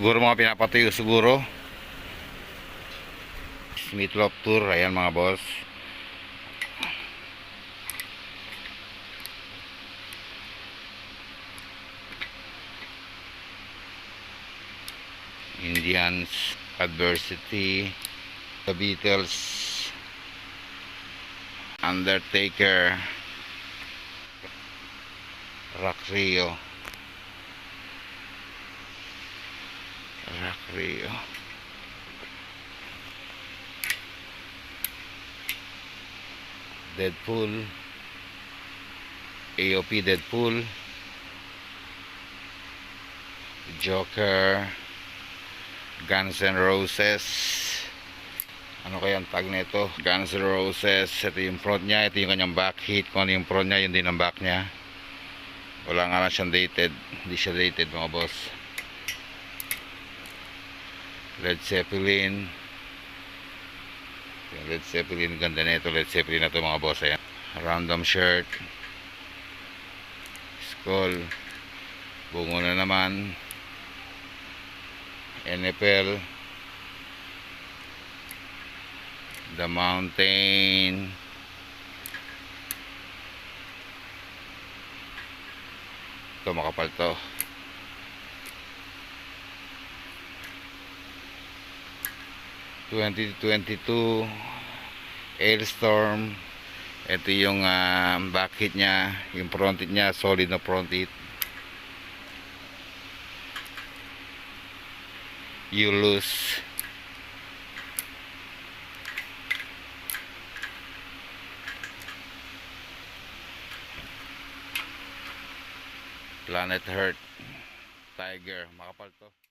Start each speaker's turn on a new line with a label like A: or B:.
A: Siguro mga pinapatuyo siguro. Meatloaf tour, ayan mga boss. Indians, Adversity, The Beatles, Undertaker, Rock Rio, Rock Rio, Deadpool, AOP Deadpool, Joker, Guns N' Roses. Ano kaya ang tag nito? Guns N' Roses. Ito yung front niya, ito yung kanyang back hit. Kung ano yung front niya, yun din ang back niya. Wala nga lang siyang dated. Hindi siya dated mga boss. Led Zeppelin. Yung Led Zeppelin, ganda na ito. Led Zeppelin na ito mga boss. Ayan. Random shirt. Skull. Bungo na naman. NFL. The Mountain. Ito makapal to. (2022) Hailstorm. Ito yung back hit nya. Yung front hit nya, solid na front hit. You Lose. Planet Hurt. Tiger, makapal to.